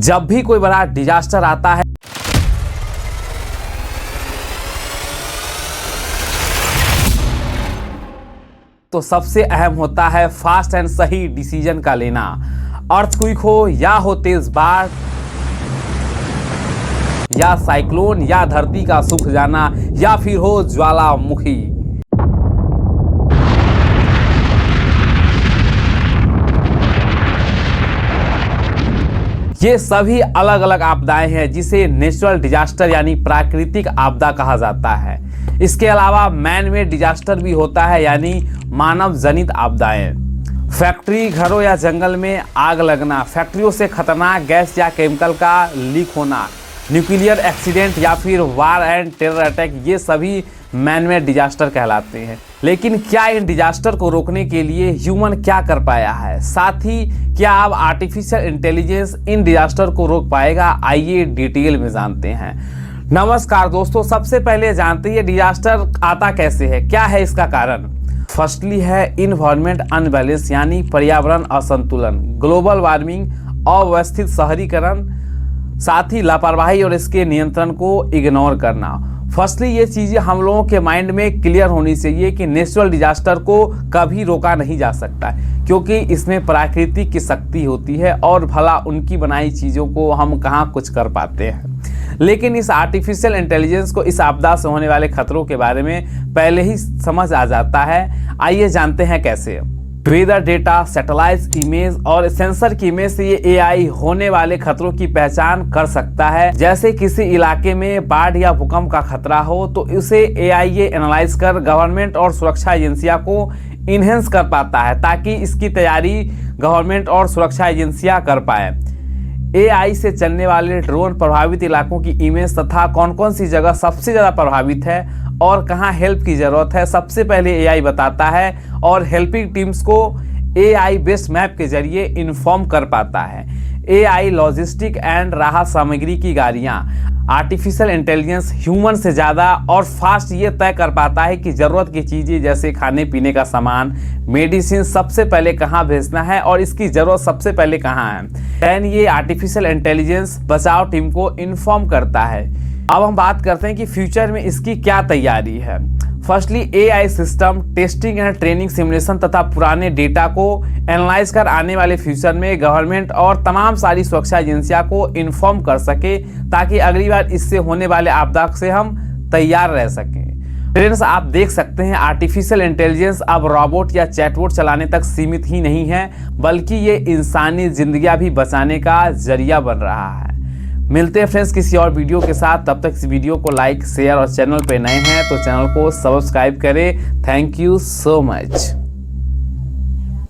जब भी कोई बड़ा डिजास्टर आता है तो सबसे अहम होता है फास्ट एंड सही डिसीजन का लेना। अर्थक्वेक हो या हो तेज बाढ़ या साइक्लोन या धरती का सूख जाना या फिर हो ज्वालामुखी, ये सभी अलग अलग आपदाएं हैं जिसे नेचुरल डिजास्टर यानी प्राकृतिक आपदा कहा जाता है। इसके अलावा मैन मेड डिजास्टर भी होता है यानी मानव जनित आपदाएं। फैक्ट्री, घरों या जंगल में आग लगना, फैक्ट्रियों से खतरनाक गैस या केमिकल का लीक होना, न्यूक्लियर एक्सीडेंट या फिर वार एंड टेरर अटैक, ये सभी मैन मेड डिजास्टर कहलाते हैं। लेकिन क्या इन डिजास्टर को रोकने के लिए ह्यूमन क्या कर पाया है, साथ ही क्या अब आर्टिफिशियल इंटेलिजेंस इन डिजास्टर को रोक पाएगा, आइए डिटेल में जानते हैं। नमस्कार दोस्तों, सबसे पहले जानते हैं डिजास्टर आता कैसे है, क्या है इसका कारण। फर्स्टली है इन्वायरमेंट अनबैलेंस यानी पर्यावरण असंतुलन, ग्लोबल वार्मिंग, अव्यवस्थित शहरीकरण, साथ ही लापरवाही और इसके नियंत्रण को इग्नोर करना। फर्स्टली ये चीज़ें हम लोगों के माइंड में क्लियर होनी चाहिए कि नेचुरल डिजास्टर को कभी रोका नहीं जा सकता क्योंकि इसमें प्रकृति की शक्ति होती है और भला उनकी बनाई चीज़ों को हम कहाँ कुछ कर पाते हैं। लेकिन इस आर्टिफिशियल इंटेलिजेंस को इस आपदा से होने वाले खतरों के बारे में पहले ही समझ आ जाता है। आइए जानते हैं कैसे। वेदर डेटा, सैटेलाइट इमेज और सेंसर की इमेज से ये एआई होने वाले खतरों की पहचान कर सकता है। जैसे किसी इलाके में बाढ़ या भूकंप का खतरा हो तो उसे एआई ये एनालाइज कर गवर्नमेंट और सुरक्षा एजेंसियां को इनहेंस कर पाता है ताकि इसकी तैयारी गवर्नमेंट और सुरक्षा एजेंसियां कर पाए। एआई से चलने वाले ड्रोन प्रभावित इलाकों की इमेज तथा कौन कौन सी जगह सबसे ज़्यादा प्रभावित है और कहां हेल्प की ज़रूरत है सबसे पहले एआई बताता है और हेल्पिंग टीम्स को एआई बेस्ड मैप के जरिए इन्फॉर्म कर पाता है। एआई लॉजिस्टिक एंड राहत सामग्री की गाड़ियां, आर्टिफिशियल इंटेलिजेंस ह्यूमन से ज़्यादा और फास्ट ये तय कर पाता है कि ज़रूरत की चीज़ें जैसे खाने पीने का सामान, मेडिसिन सबसे पहले कहाँ भेजना है और इसकी ज़रूरत सबसे पहले कहाँ है। दैन ये आर्टिफिशियल इंटेलिजेंस बचाव टीम को इन्फॉर्म करता है। अब हम बात करते हैं कि फ्यूचर में इसकी क्या तैयारी है। Firstly AI system testing and training, simulation तथा पुराने डेटा को एनालाइज कर आने वाले फ्यूचर में गवर्नमेंट और तमाम सारी सुरक्षा एजेंसियां को इन्फॉर्म कर सके ताकि अगली बार इससे होने वाले आपदा से हम तैयार रह सकें। फ्रेंड्स, आप देख सकते हैं आर्टिफिशियल इंटेलिजेंस अब रोबोट या चैटबॉट चलाने तक सीमित ही नहीं है बल्कि ये इंसानी जिंदगियां भी बचाने का जरिया बन रहा है। मिलते हैं फ्रेंड्स किसी और वीडियो के साथ, तब तक इस वीडियो को लाइक, शेयर और चैनल पे नए हैं तो चैनल को सब्सक्राइब करें। Thank you so much.